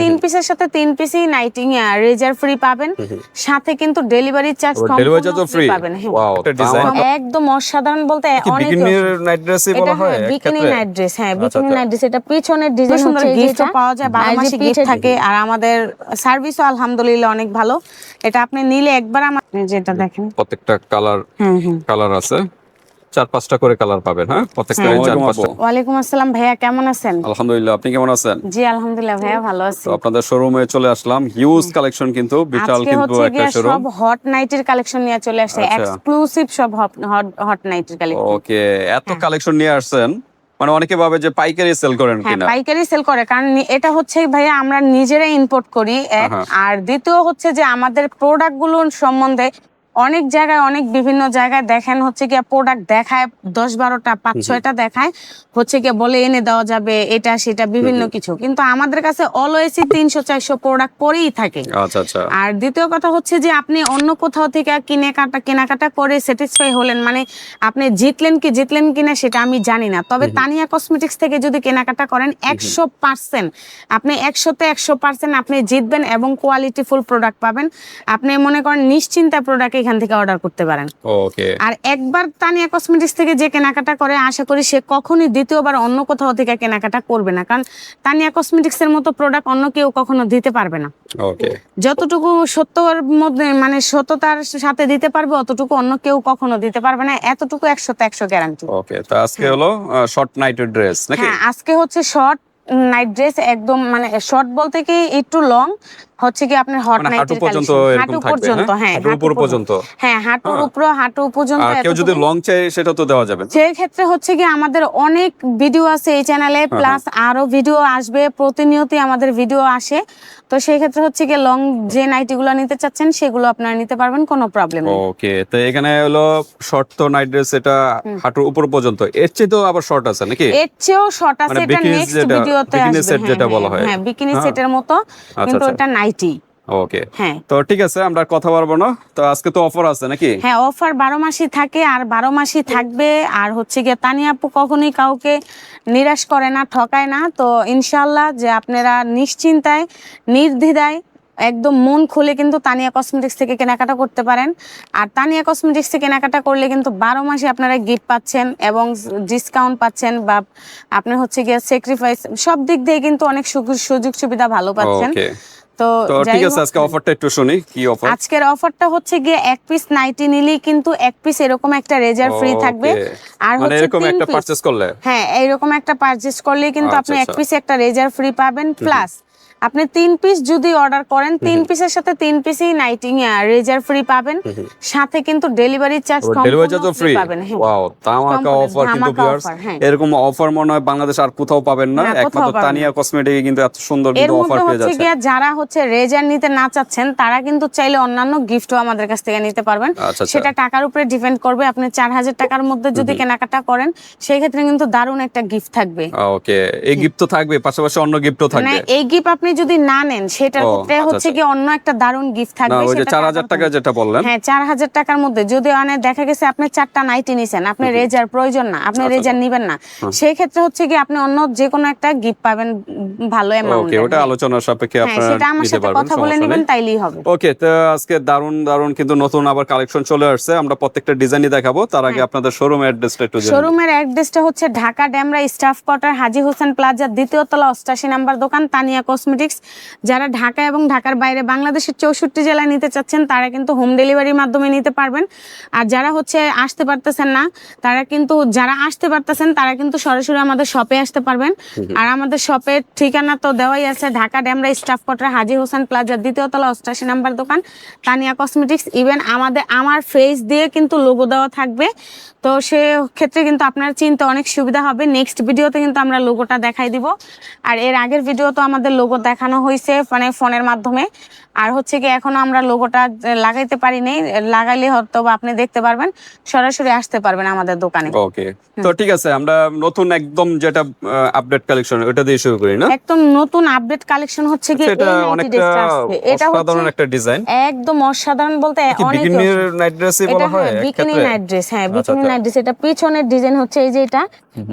তিন পিসের সাথে তিন পিসই নাইটিং রেজার ফ্রি পাবেন, সাথে কিন্তু ডেলিভারি চার্জ ফ্রি পাবেন। ওয়াও, একদম অসাধারণ বলতে অনেক বিকিনির নাইট ড্রেসই বলা হয় বিকিনি নাইট ড্রেস। হ্যাঁ, বিকিনি নাইট ড্রেস। এটা পিছনের ডিজাইন হচ্ছে গিফট পাওয়া যায়, 12 মাসে গিফট থাকে। আর আমাদের সার্ভিসও আলহামদুলিল্লাহ অনেক ভালো। এটা আপনি নিলে একবার আমার যেটা দেখেন প্রত্যেকটা কালার আছে, 4-5টা করে কালার পাবেন। হ্যাঁ, প্রত্যেকটা 4-5টা। ওয়ালাইকুম আসসালাম ভাইয়া, কেমন আছেন? আলহামদুলিল্লাহ, আপনি কেমন আছেন? জি আলহামদুলিল্লাহ ভাইয়া ভালো আছি। তো আপনাদের শোরুমে চলে আসলাম, হিউজ কালেকশন, কিন্তু বিশাল কিন্তু একটা শোরুম। সব হট নাইটের কালেকশন নিয়ে চলে আসছে, এক্সক্লুসিভ সব হট নাইটের কালেকশন। ওকে, এত কালেকশন নিয়ে আসছেন, মানে অনেকে ভাবে যে পাইকারি সেল করেন কিনা। হ্যাঁ, পাইকারি সেল করে, কারণ এটা হচ্ছে ভাইয়া আমরা নিজেরাই ইম্পোর্ট করি। আর দ্বিতীয় হচ্ছে যে আমাদের প্রোডাক্ট গুলোর সম্বন্ধে অনেক জায়গায় অনেক বিভিন্ন জায়গায় দেখেন হচ্ছে কি প্রোডাক্ট দেখায় 10-12টা 5-6টা দেখায়, হচ্ছে কি বলে এনে দেওয়া যাবে এটা সেটা বিভিন্ন কিছু, কিন্তু আমাদের কাছে অলওয়েজই 300-400 প্রোডাক্ট পরেই থাকে। আচ্ছা আচ্ছা। আর দ্বিতীয় কথা হচ্ছে যে আপনি অন্য কোথাও থেকে কেনাকাটা করে স্যাটিসফাই হলেন, মানে আপনি জিতলেন কিনা সেটা আমি জানি না, তবে তানিয়া কসমেটিক্স থেকে যদি কেনাকাটা করেন 100% আপনি 100তে 100% আপনি জিতবেন এবং কোয়ালিটিফুল প্রোডাক্ট পাবেন। আপনি মনে করেন নিশ্চিন্তা প্রোডাক্ট এখান থেকে অর্ডার করতে পারেন। ওকে। আর একবার তানিয়া কসমেটিক্স থেকে যে কেনাকাটা করে আশা করি সে কখনোই দ্বিতীয়বার অন্য কোথাও থেকে কেনাকাটা করবে না, কারণ তানিয়া কসমেটিক্স এর মতো প্রোডাক্ট অন্য কেউ কখনো দিতে পারবে না। ওকে। যতটুকু সত্যর মধ্যে মানে সত্যতার সাথে দিতে পারবে অতটুকু অন্য কেউ কখনো দিতে পারবে না, এতটুকু 100তে 100 গ্যারান্টি। ওকে, তো আজকে হলো শর্ট নাইটের ড্রেস নাকি? হ্যাঁ, আজকে হচ্ছে শর্ট নাইট ড্রেস, একদম মানে শর্ট বলতে কি একটু লং, হচ্ছে কি আপনার হট নাইটের হাঁটু পর্যন্ত এরকম থাকবে। হ্যাঁ, হাঁটুর উপর পর্যন্ত। হ্যাঁ, হাঁটুর উপর হাঁটু পর্যন্ত। আর কেউ যদি লং চাই সেটা তো দেওয়া যাবে। সেই ক্ষেত্রে হচ্ছে কি আমাদের অনেক ভিডিও আছে এই চ্যানেলে, প্লাস আরো ভিডিও আসবে, প্রতিনিয়তই আমাদের ভিডিও আসে। তো সেই ক্ষেত্রে হচ্ছে কি লং যে নাইটিগুলো নিতে চাচ্ছেন সেগুলো আপনারা নিতে পারবেন, কোনো প্রবলেম নেই। ওকে, তো এখানে হলো শর্ট তো নাইট ড্রেস, এটা হাঁটুর উপর পর্যন্ত। এর চেয়ে তো আবার শর্ট আছে নাকি? এর চেয়েও শর্ট আছে, এটা নেক্সট ভিডিওতে আসবে। বিকিনি সেট যেটা বলা হয়। হ্যাঁ, বিকিনি সেটের মতো, কিন্তু এটা নাইটি। ওকে, হ্যাঁ। তো ঠিক আছে, আমরা কথা বলবো না। তো আজকে তো অফার আছে নাকি? হ্যাঁ, অফার 12 মাসই থাকে, আর 12 মাসই থাকবে। আর হচ্ছে গিয়ে তানিয়া আপু কখনোই কাউকে নিরাশ করে না, ঠকায় না। তো ইনশাআল্লাহ যে আপনারা নিশ্চিন্তায় নির্দ্বিধায় একদম মন খুলে কিন্তু তানিয়া কসমেটিক্স থেকে কেনাকাটা করতে পারেন। আর তানিয়া কসমেটিক্স থেকে কেনাকাটা করলে কিন্তু 12 মাসে আপনারা গিফট পাচ্ছেন এবং ডিসকাউন্ট পাচ্ছেন, বা আপনি হচ্ছে গিয়ে স্যাক্রিফাইস সব দিক দিয়ে কিন্তু অনেক সুযোগ সুবিধা ভালো পাচ্ছেন। তো ঠিক আছে, আজকে অফারটা একটু শুনি, কি অফার? আজকের অফারটা হচ্ছে গিয়ে এক পিস নাইটি নিলেই কিন্তু এক পিস এরকম একটা রেজার ফ্রি থাকবে। আর মানে হচ্ছে এরকম একটা পারচেজ করলে, হ্যাঁ এরকম একটা পারচেজ করলে কিন্তু আপনি এক পিস একটা রেজার ফ্রি পাবেন, প্লাস আপনি 3 পিস যদি অর্ডার করেন 3 পিসের সাথে 3 পিসই নাইটিং রেজার ফ্রি পাবেন, সাথে কিন্তু ডেলিভারি চার্জ ফ্রি পাবেন। ওয়াও, ধামাকা অফার কিন্তু ভিউয়ার্স, এরকম অফার মনে হয় বাংলাদেশ আর কোথাও পাবেন না, একমাত্র তানিয়া কসমেটিকে কিন্তু এত সুন্দর কিন্তু অফার পেয়ে যাচ্ছে। যারা হচ্ছে রেজার নিতে না চাচ্ছেন তারা কিন্তু চাইলে অন্যান্য গিফটও আমাদের কাছ থেকে নিতে পারবেন। সেটা টাকার উপরে ডিপেন্ড করবে। আপনি 4000 টাকার মধ্যে যদি কেনাকাটা করেন সেই ক্ষেত্রে কিন্তু দারুণ একটা গিফট থাকবে। ওকে, এই গিফট তো থাকবে, পাশাপাশি অন্য গিফটও থাকবে। না, এই গিফট আপনি যদি না নেন সেটার ক্ষেত্রে হচ্ছে কি অন্য একটা দারুণ গিফট থাকবে। ওই যে 4000 টাকা যেটা বললেন, হ্যাঁ 4000 টাকার মধ্যে যদি দেখা গেছে আপনি 4টা নাইটি নিছেন, আপনি রেজার প্রয়োজন না, আপনি রেজার নেবেন না, সেই ক্ষেত্রে হচ্ছে কি আপনি অন্য যে কোনো একটা গিফট পাবেন ভালো অ্যামাউন্ট। ওকে, ওটা আলোচনার সাপেক্ষে আপনারা সেটা আমার সাথে কথা বলে নেবেন, তাইলেই হবে। ওকে, তো আজকে দারুণ কিন্তু নতুন আবার কালেকশন চলে আসছে, আমরা প্রত্যেকটা ডিজাইনই দেখাবো। তার আগে আপনাদের শোরুমের অ্যাড্রেসটা একটু জানান। শোরুমের অ্যাড্রেসটা হচ্ছে ঢাকা ডেমরা স্টাফ কোয়ার্টার, হাজী হোসেন প্লাজা, দ্বিতীয় তলা, 88 নাম্বার দোকান, তানিয়া কসমেটিক্স। যারা ঢাকা এবং ঢাকার বাইরে বাংলাদেশের 64 জেলায় নিতে চাচ্ছেন তারা কিন্তু হোম ডেলিভারির মাধ্যমে নিতে পারবেন। আর যারা হচ্ছে আসতে পারতেছেন না যারা আসতে পারতেছেন তারা কিন্তু সরাসরি আমাদের শপে আসতে পারবেন। আর আমাদের শপের ঠিকানা তো দেওয়াই আছে, ঢাকা ডেমরা স্টাফ কোয়ার্টার, হাজী হোসেন প্লাজা, দ্বিতীয় তলা, 88 নাম্বার দোকান, তানিয়া কসমেটিক্স। ইভেন আমার ফেস দিয়ে কিন্তু লোগো দেওয়া থাকবে, তো সে ক্ষেত্রে কিন্তু আপনার চিনতে অনেক সুবিধা হবে। নেক্সট ভিডিওতে কিন্তু আমরা লোগোটা দেখাই দিব। আর এর আগের ভিডিও তো আমাদের লোগো দেখানো হয়েছে মানে ফোনের মাধ্যমে, আর হচ্ছে কি এখনো আমরা লোগোটা লাগাইতে পারি নাই, লাগাইলে হয়তো আপনি দেখতে পারবেন, সরাসরি আসতে পারবেন আমাদের দোকানে। ওকে, তো ঠিক আছে, আমরা নতুন একদম যেটা আপডেট কালেকশন ওটা দিয়ে শুরু করি না? একদম নতুন আপডেট কালেকশন হচ্ছে কি এটা অনেকটা অসাধারণ একটা ডিজাইন, একদম অসাধারণ বলতে অনেক। বিকিনির নাইট ড্রেসই বলা হয়, বিকিনি নাইট ড্রেস। হ্যাঁ, বিকিনি নাইট ড্রেস। এটা পিছনের ডিজাইন হচ্ছে এই যে এটা,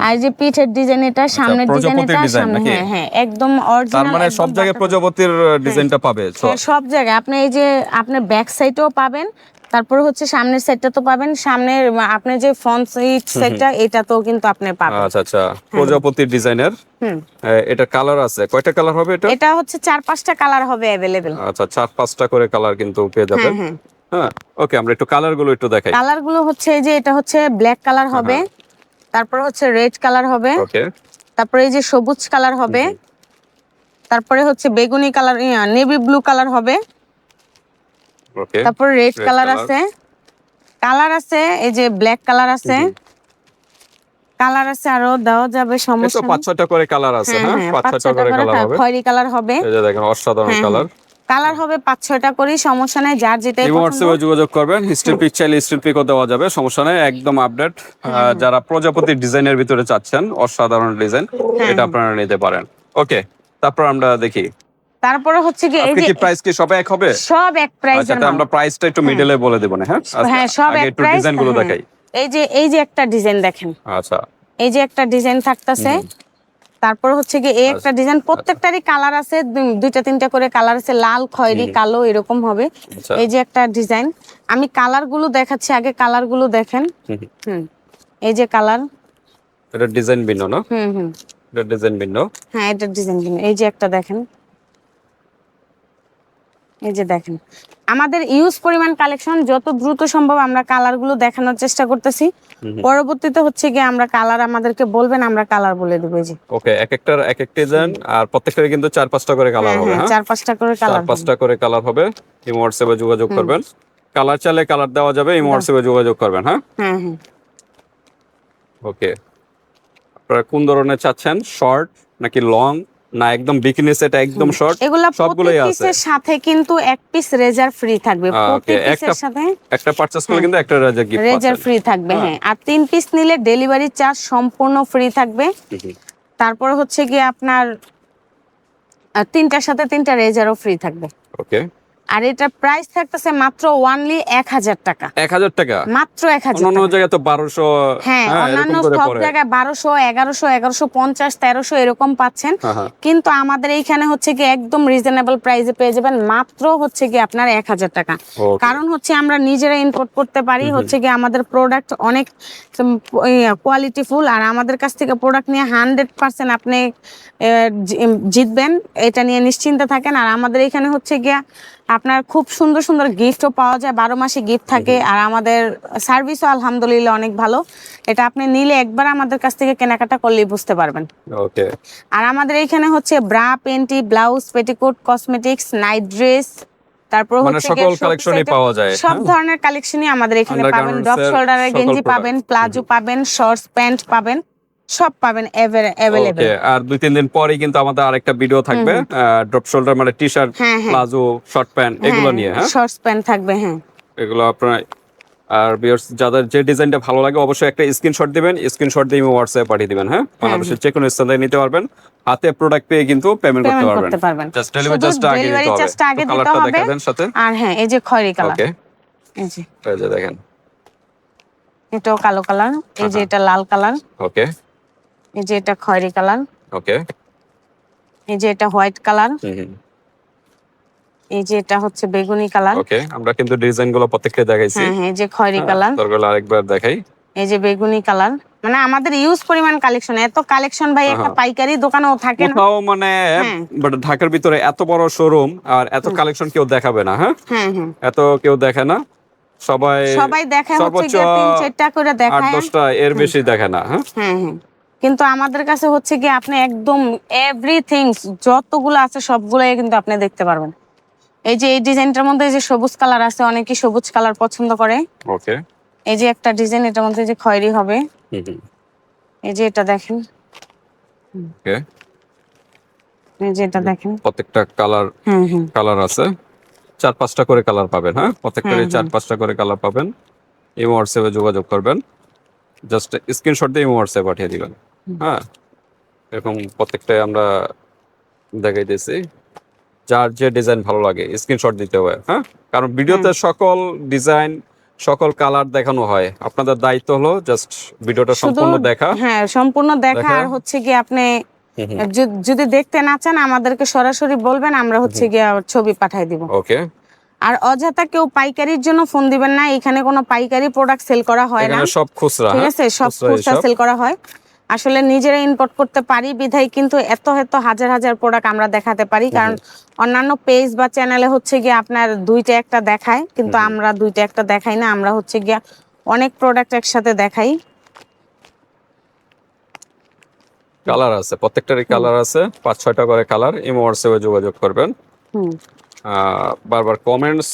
আর যে পিঠের ডিজাইন এটা, সামনের ডিজাইন এটা, সামনে। হ্যাঁ একদম অরিজিনাল, তার মানে সব জায়গায় প্রজাপতির ডিজাইনটা পাবে হ্যাঁ, সব জায়গায় আপনি এই যে আপনার ব্যাক সাইডেও পাবেন, তারপরে হচ্ছে সামনের সাইডটা তো পাবেন, সামনের আপনার যে ফ্রন্ট সাইডটা এটাতেও কিন্তু আপনি পাবেন। আচ্ছা আচ্ছা, প্রজাপতির ডিজাইনের। এটা কালার আছে, কয়টা কালার হবে এটা? এটা হচ্ছে 4-5টা কালার হবে अवेलेबल। আচ্ছা, 4-5টা করে কালার কিন্তু পেয়ে যাবেন। হ্যাঁ, ওকে, আমরা একটু কালার গুলো একটু দেখাই। কালার গুলো হচ্ছে এই যে এটা হচ্ছে ব্ল্যাক কালার হবে, তারপর হচ্ছে রেড কালার হবে, ওকে, তারপরে এই যে সবুজ কালার হবে, তারপরে হচ্ছে বেগুনি কালার, নেভি ব্লু কালার হবে, ওকে, তারপর রেড কালার আছে, কালার আছে এই যে ব্ল্যাক কালার আছে, কালার আছে আরো দেওয়া যাবে, সমস্যা নেই। 5-6টা করে কালার আছে। হ্যাঁ, 5-6টা করে কালার হবে। খয়েরি কালার হবে, এই যে দেখেন অসাধারণ কালার। কালার হবে 5-6টা করে, সমস্যা নাই, যার যেটা পছন্দ। হোয়াটসঅ্যাপে যোগাযোগ করবেন, স্টিল পিক চাইলে স্টিল পিকও দেওয়া যাবে, সমস্যা নাই, একদম আপডেট। যারা প্রজাপতি ডিজাইনের ভিতরে চাচ্ছেন অসাধারণ ডিজাইন, এটা আপনারা নিতে পারেন। ওকে, তারপর আমরা দেখি তারপরে হচ্ছে কি এই যে প্রাইস কি সব এক হবে? সব এক প্রাইস। আচ্ছা, আমরা প্রাইসটা একটু মিডলে বলে দেব না? হ্যাঁ, সব এক একটু প্রাইস। ডিজাইনগুলো দেখাই। এই যে একটা ডিজাইন দেখেন, আচ্ছা, এই যে একটা ডিজাইন থাকতেছে, তারপর হচ্ছে কি এই একটা ডিজাইন, প্রত্যেকটারই কালার আছে, 2-3টা করে কালার আছে, লাল, খয়েরি, কালো এরকম হবে। এই যে একটা ডিজাইন, আমি কালার গুলো দেখাচ্ছি, আগে কালার গুলো দেখেন। এই যে কালার, এটা ডিজাইন ভিন্ন না? এটা ডিজাইন ভিন্ন। হ্যাঁ, এটা ডিজাইন ভিন্ন। এই যে একটা দেখেন, এই যে দেখেন, আমাদের ইউজ পরিমাণ কালেকশন, যত দ্রুত সম্ভব আমরা কালার গুলো দেখানোর চেষ্টা করতেছি। পরবর্তীতে হচ্ছে কি আমরা কালার আমাদেরকে বলবেন, আমরা কালার বলে দেবো। এই যে ওকে, এক একটার এক এক ডিজাইন, আর প্রত্যেকটার কিন্তু 4-5টা করে কালার হবে। হ্যাঁ, 4-5টা করে কালার, 4-5টা করে কালার হবে। এই হোয়াটসঅ্যাপে যোগাযোগ করবেন, কালার চাইলে কালার দেওয়া যাবে, এই হোয়াটসঅ্যাপে যোগাযোগ করবেন। হ্যাঁ, ওকে, আপনারা কোন ধরনের চাচ্ছেন, শর্ট নাকি লং, না একদম বিকিনি সেট একদম শর্ট? এগুলা সবগুলোই আছে। পিসের সাথে কিন্তু এক পিস রেজার ফ্রি থাকবে, প্রতি পিসের সাথে একটা পারচেজ করলে কিন্তু একটা রেজার গিফট পাচ্ছেন, রেজার ফ্রি থাকবে। হ্যাঁ, আর 3 পিস নিলে ডেলিভারি চার্জ সম্পূর্ণ ফ্রি থাকবে। তারপর হচ্ছে কি আপনার 3টার সাথে 3টা রেজারও ফ্রি থাকবে। ওকে, আর এটা প্রাইস থাকতেছে মাত্র অনলি 1000 টাকা। 1000 টাকা মাত্র 1000 অন্য জায়গায় তো 1200। হ্যাঁ, অন্যান্য সব জায়গায় 1200, 1100, 1150, 1300 এরকম পাচ্ছেন, কিন্তু আমাদের এইখানে হচ্ছে কি একদম রিজনেবল প্রাইসে পেয়ে যাবেন, মাত্র হচ্ছে কি আপনার 1000 টাকা। কারণ হচ্ছে আমরা নিজেরা ইম্পোর্ট করতে পারি, হচ্ছে কি আমাদের প্রোডাক্ট অনেক কোয়ালিটিফুল, আর আমাদের কাছ থেকে প্রোডাক্ট নিয়ে 100% আপনি জিতবেন, এটা নিয়ে নিশ্চিন্তে থাকেন। আর আমাদের এখানে হচ্ছে গিয়া আপনার খুব সুন্দর সুন্দর গিফটও পাওয়া যায়, 12 মাসে গিফট থাকে, আর আমাদের সার্ভিসও আলহামদুলিল্লাহ অনেক ভালো। এটা আপনি নিলে একবার আমাদের কাছ থেকে কেনাকাটা করলেই বুঝতে পারবেন। ওকে, আর আমাদের এখানে হচ্ছে bra, panty, blouse, petticoat, cosmetics, night dress, তারপর হচ্ছে সকল কালেকশনই পাওয়া যায়। সব ধরনের কালেকশনই আমাদের এখানে পাবেন। ডগ শোল্ডারের গেঞ্জি পাবেন, প্লাজো পাবেন, শর্টস প্যান্ট পাবেন, সব পাবেন अवेलेबल। ওকে, আর 2-3 দিন পরেই কিন্তু আমাদের আরেকটা ভিডিও থাকবে ড্রপ শোল্ডার মানে টি-শার্ট, প্লাজো, শর্ট প্যান্ট এগুলো নিয়ে। হ্যাঁ, শর্টস প্যান্ট থাকবে। হ্যাঁ, এগুলো আপনারা, আর ভিউয়ার্স যাদের যে ডিজাইনটা ভালো লাগে অবশ্যই একটা স্ক্রিনশট দিবেন, স্ক্রিনশট দিয়ে হোয়াটসঅ্যাপে পাঠিয়ে দিবেন। হ্যাঁ, বাংলাদেশের যে কোনো স্থান থেকে নিতে পারবেন, হাতে প্রোডাক্ট পেয়ে কিন্তু পেমেন্ট করতে পারবেন। জাস্ট ডেলিভারি চার্জটা আগে দিতে হবে। দেখাবেন সাথে। আর হ্যাঁ, এই যে খয়েরি কালার, ওকে, এই যে দেখেন, এটাও কালো কালার, এই যে এটা লাল কালার, ওকে, এই যে এটা খয়েরি কালার, ওকে, এই যে এটা হোয়াইট কালার, এই যে এটা হচ্ছে বেগুনি কালার। ওকে, আমরা কিন্তু ডিজাইনগুলো প্রত্যেকটা দেখাইছি। হ্যাঁ, এই যে খয়েরি কালার, দরকার আরেকবার দেখাই, এই যে বেগুনি কালার। মানে আমাদের ইউজ পরিমাণ কালেকশন, এত কালেকশন ভাই একটা পাইকারি দোকানেও থাকে না। কোথাও মানে ঢাকার ভিতরে এত বড় শোরুম আর এত কালেকশন কেউ দেখাবে না। হ্যাঁ, এত কেউ দেখে না, সবাই দেখে হচ্ছে গিয়ে 3-4টা করে দেখায়, 8-10টা এর বেশি দেখে না। হ্যাঁ, কিন্তু আমাদের কাছে হচ্ছে কি আপনি একদম এভরিথিং যতগুলো আছে সবগুলোই কিন্তু আপনি দেখতে পারবেন। এই যে এই ডিজাইনটার মধ্যে যে সবুজ কালার আছে, অনেকেই সবুজ কালার পছন্দ করে। ওকে, এই যে একটা ডিজাইন, এটার মধ্যে যে খয়েরি হবে, এই যে এটা দেখেন, ওকে, এই যে এটা দেখেন, প্রত্যেকটা কালার আছে, 4-5টা করে কালার পাবেন। হ্যাঁ, প্রত্যেকটারই 4-5টা করে কালার পাবেন। এই হোয়াটসঅ্যাপে যোগাযোগ করবেন, জাস্ট স্ক্রিনশট দিয়ে হোয়াটসঅ্যাপে পাঠিয়ে দিবেন। হ্যাঁ, এরকম প্রত্যেকটাই আমরা দেখাইতেছি, যার যে ডিজাইন ভালো লাগে স্ক্রিনশট দিতে হয়। হ্যাঁ, কারণ ভিডিওতে সকল ডিজাইন, সকল কালার দেখানো হয়, আপনাদের দায়িত্ব হলো জাস্ট ভিডিওটা সম্পূর্ণ দেখা। হ্যাঁ, সম্পূর্ণ দেখা, আর হচ্ছে কি আপনি যদি দেখতে না চান আমাদেরকে সরাসরি বলবেন, আমরা হচ্ছে গিয়ে ছবি পাঠিয়ে দিব। ওকে। আর অযথা কেউ পাইকারির জন্য ফোন দিবেন না, এখানে কোনো পাইকারি প্রোডাক্ট সেল করা হয় না, এখানে সব খুচরা, ঠিক আছে, সব খুচরা সেল করা হয়। আসলে নিজেরা ইম্পোর্ট করতে পারি বিধায় কিন্তু এত হাজার হাজার প্রোডাক্ট আমরা দেখাতে পারি, কারণ অন্যান্য পেজ বা চ্যানেলে হচ্ছে গিয়ে আপনার দুইটা একটা দেখায়, কিন্তু আমরা দুইটা একটা দেখাই না, আমরা হচ্ছে গিয়ে অনেক প্রোডাক্ট একসাথে দেখাই। কালার আছে, প্রত্যেকটারই কালার আছে, 5-6টা করে কালার। ইমো হোয়াটসঅ্যাপে যোগাযোগ করবেন। বারবার কমেন্টস,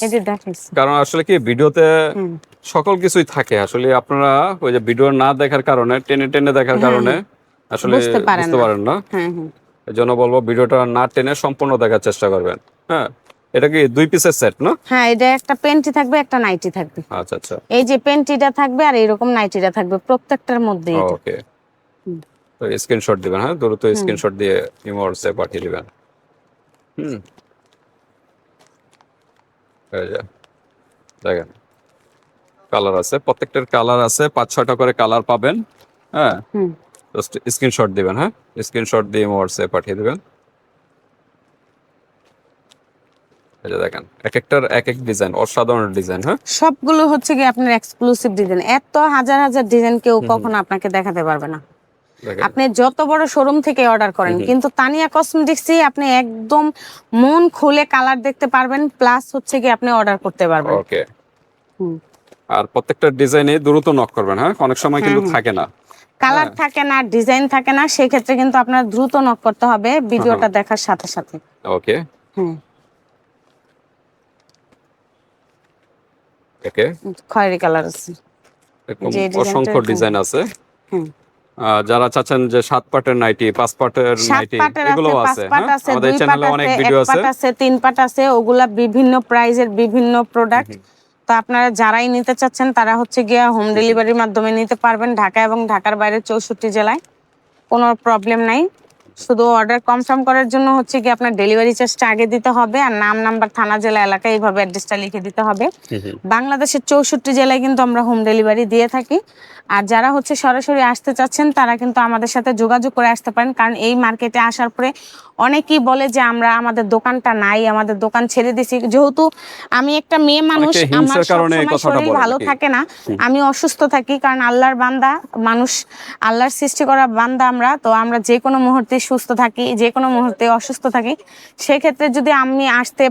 কারণ আসলে কি ভিডিওতে সকল কিছুই থাকে, আসলে আপনারা ওই যে ভিডিও না দেখার কারণে, টেনে টেনে দেখার কারণে আসলে বুঝতে পারেন না। এই জন্য বলবো ভিডিওটা না টেনে সম্পূর্ণ দেখার চেষ্টা করবেন। হ্যাঁ, এটা কি 2 পিসের সেট না? হ্যাঁ, এটা একটা পেন্টি থাকবে, একটা নাইটি থাকবে। আচ্ছা আচ্ছা, এই যে পেন্টিটা থাকবে আর এরকম নাইটিটা থাকবে প্রত্যেকটার মধ্যে। ওকে, তো স্ক্রিনশট দিবেন। হ্যাঁ, দ্রুত স্ক্রিনশট দিয়ে ইমো হোয়াটসঅ্যাপে পাঠিয়ে দিবেন। এই যে দেখেন কালার আছে, প্রত্যেকটার কালার আছে, 5-6টা করে কালার পাবেন। হ্যাঁ, জাস্ট স্ক্রিনশট দিবেন। হ্যাঁ, স্ক্রিনশট দিয়ে হোয়াটসঅ্যাপে পাঠিয়ে দিবেন। এই যে দেখেন এক একটার এক এক ডিজাইন, অসাধারণ ডিজাইন। হ্যাঁ, সবগুলো হচ্ছে কি আপনার এক্সক্লুসিভ ডিজাইন, এত হাজার হাজার ডিজাইন কেউ কখনো আপনাকে দেখাতে পারবে না। আপনি যত বড় শোরুম থেকে অর্ডার করেন, কিন্তু তানিয়া কসমেটিক্সে আপনি একদম মন খুলে কালার দেখতে পারবেন, প্লাস হচ্ছে কি আপনি অর্ডার করতে পারবেন। ওকে। আর প্রত্যেকটা ডিজাইনে দ্রুত নক করবেন। হ্যাঁ, অনেক সময় কিন্তু থাকে না, কালার থাকে না, ডিজাইন থাকে না, সেই ক্ষেত্রে কিন্তু আপনার দ্রুত নক করতে হবে ভিডিওটা দেখার সাথে সাথে। ওকে। ওকে, খয়েরি কালার আছে, অসংখ্য ডিজাইন আছে। যারা চাচ্ছেন যে 7 পার্টের নাইটি, 5 পার্টের নাইটি, এগুলো আছে। আমাদের চ্যানেলে অনেক ভিডিও আছে, 3 পার্ট আছে, ওগুলা বিভিন্ন প্রাইজের বিভিন্ন প্রোডাক্ট। তো আপনারা যারাই নিতে চাচ্ছেন তারা হচ্ছে গিয়া হোম ডেলিভারির মাধ্যমে নিতে পারবেন, ঢাকা এবং ঢাকার বাইরে 64 জেলায়, কোনো প্রবলেম নাই। শুধু অর্ডার কনফার্ম করার জন্য হচ্ছে কি আপনার ডেলিভারি চার্জটা আগে দিতে হবে, আর নাম, নাম্বার, থানা, জেলা, এলাকা এইভাবে অ্যাড্রেসটা লিখে দিতে হবে। বাংলাদেশের 64 জেলায় কিন্তু আমরা হোম ডেলিভারি দিয়ে থাকি। আর যারা হচ্ছে সরাসরি আসতে চাচ্ছেন তারা কিন্তু আমাদের সাথে যোগাযোগ করে আসতে পারেন, কারণ এই মার্কেটে আসার পরে অনেকেই বলে যে আমরা আমাদের দোকানটা নাই, আমাদের দোকান ছেড়ে দিছি। যেহেতু আমি একটা মেয়ে মানুষ, আমার সবসময় শরীর ভালো থাকে না, আমি অসুস্থ থাকি, কারণ আল্লাহর বান্দা মানুষ, আল্লাহর সৃষ্টি করা বান্দা আমরা, তো আমরা যে কোনো মুহূর্তে সুস্থ থাকি, যে কোনো মুহূর্তে অসুস্থ থাকি। সেক্ষেত্রে যদি আমি আসতে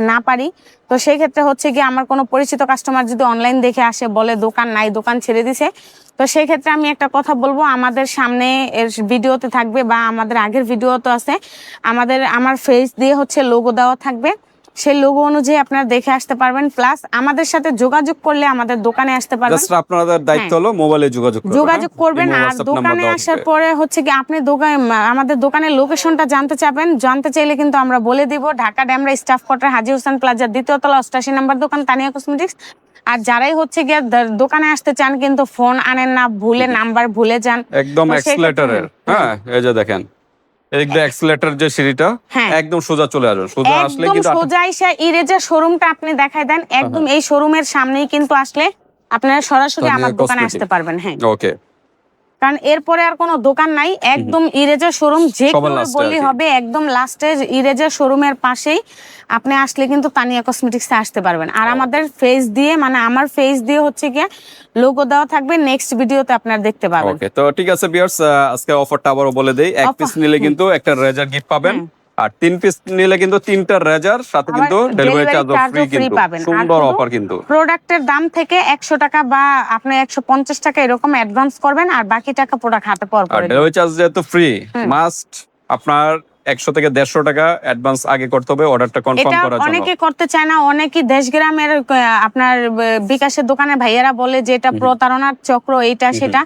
না পারি, তো সেই ক্ষেত্রে হচ্ছে কি আমার কোনো পরিচিত কাস্টমার যদি অনলাইন দেখে আসে বলে দোকান নাই, দোকান ছেড়ে দিছে, তো সেই ক্ষেত্রে আমি একটা কথা বলবো, আমাদের সামনে এর ভিডিওতে থাকবে বা আমাদের আগের ভিডিও তো আছে, আমার ফেস দিয়ে হচ্ছে লোগো দেওয়া থাকবে, সেই লোগো অনুযায়ী আপনারা দেখে আসতে পারবেন, প্লাস আমাদের সাথে যোগাযোগ করলে আমাদের দোকানে আসতে পারবেন। জাস্ট আপনাদের দায়িত্ব হলো মোবাইলে যোগাযোগ করবেন। আর দোকানে আসার পরে হচ্ছে কি আপনি আমাদের দোকানের লোকেশনটা জানতে চাইলে কিন্তু আমরা বলে দিব, ঢাকা ডেমরা স্টাফ কোয়ার্টার, হাজী হোসেন প্লাজার 2য় তলা 88 নম্বর দোকান, তানিয়া কসমেটিক্স। আর যারাই হচ্ছে গিয়ে দোকানে আসতে চান কিন্তু ফোন আনেন না, ভুলে নাম্বার ভুলে যান, একদম এক্সেলেটরের। হ্যাঁ, এই যে দেখেন এইদিকে এক্সেলেটর যে সিঁড়িটা একদম সোজা চলে আসবে, সোজা আসলে কিন্তু সোজা এসে ইরেজার শোরুমটা আপনি দেখাই দেন, একদম এই শোরুমের সামনেই কিন্তু আসলে আপনারা সরাসরি আমার দোকানে আসতে পারবেন। হ্যাঁ, ওকে। কারণ এরপরে আর কোনো দোকান নাই, একদম ইরেজার শোরুম, যে কেউ বললেই হবে, একদম লাস্টে ইরেজার শোরুমের পাশেই আপনি আসলে কিন্তু তানিয়া কসমেটিক্সে আসতে পারবেন। আর আমাদের ফেস দিয়ে, মানে আমার ফেস দিয়ে হচ্ছে গিয়ে লোগো দেওয়া থাকবে, নেক্সট ভিডিওতে আপনারা দেখতে পাবেন। ওকে, তো ঠিক আছে ভিউয়ার্স, আজকে অফারটা আবারও বলে দেই, 1 পিস নিলে কিন্তু একটা রেজার গিফট পাবেন, আর 3 পিস নিলে কিন্তু 3টা রেজার সাথে কিন্তু ডেলিভারি চার্জ ফ্রি পাবেন। সুন্দর অফার কিন্তু। প্রোডাক্টের দাম থেকে 100 টাকা বা আপনি 150 টাকা এরকম অ্যাডভান্স করবেন, আর বাকি টাকা প্রোডাক্ট হাতে পাওয়ার পরে ডেলিভারি চার্জ যেহেতু ফ্রি, মাস্ট আপনার 100 থেকে 150 টাকা অ্যাডভান্স আগে করতে হবে অর্ডারটা কনফার্ম করার জন্য। অনেকে করতে চায় না, অনেকেই দেশগ্রামের আপনার বিকাশের দোকানের ভাইয়েরা বলে যে এটা প্রতারণার চক্র, এইটা সেটা।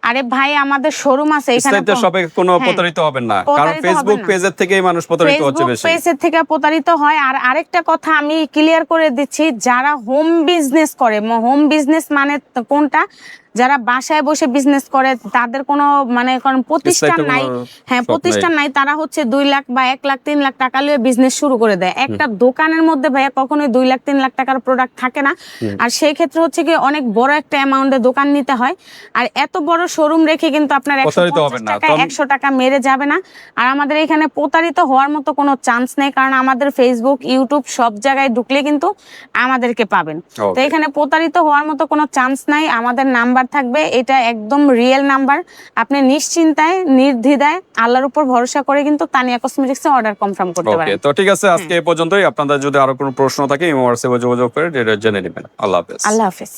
আরে ভাই, আমাদের শোরুম আছে এখানে, তো সবাই কোনো প্রতারিত হবেন না, কারণ ফেসবুক পেজের থেকেই মানুষ প্রতারিত হচ্ছে বেশি, পেজের থেকে প্রতারিত হয়। আর আরেকটা কথা আমি ক্লিয়ার করে দিচ্ছি, যারা হোম বিজনেস করে, হোম বিজনেস মানে কোনটা, যারা বাসায় বসে বিজনেস করে তাদের কোনো মানে কারণ প্রতিষ্ঠান বিস্তারিত নাই, কোনো হ্যাঁ শখ প্রতিষ্ঠান নাই, তারা হচ্ছে 2 লাখ বা 1 লাখ 3 লাখ টাকা নিয়ে বিজনেস শুরু করে দেয়। একটা দোকানের মধ্যে ভাইয়া কখনোই 2 লাখ 3 লাখ টাকার প্রোডাক্ট থাকে না। আর সেই ক্ষেত্রে হচ্ছে কি অনেক বড় একটা অ্যামাউন্টে দোকান নিতে হয়। আর এত বড় শোরুম রেখে কিন্তু আপনার প্রতারিত হবেন 150 না। টাকা 100 টাকা মেরে যাবে না। আর আমাদের এখানে প্রতারিত হওয়ার মতো কোনো চান্স নেই, কারণ আমাদের ফেসবুক ইউটিউব সব জায়গায় ঢুকলে কিন্তু আমাদেরকে পাবেন। তো Okay. এখানে প্রতারিত হওয়ার মতো কোনো চান্স নাই। আমাদের নাম্বার থাকবে, এটা একদম রিয়েল নাম্বার। আপনি নিশ্চিন্তায় নির্দ্বিধায় আল্লাহর উপর ভরসা করে কিন্তু তানিয়া কসমেটিক্সে অর্ডার কনফার্ম করতে ওকে, পারেন। তো ঠিক আছে, আজকে এই পর্যন্তই। আপনাদের যদি আরো কোনো প্রশ্ন থাকে ইমো হোয়াটসঅ্যাপে যোগাযোগ করে জেনে নেবেন। আল্লাহ হাফেজ। আল্লাহ হাফেজ।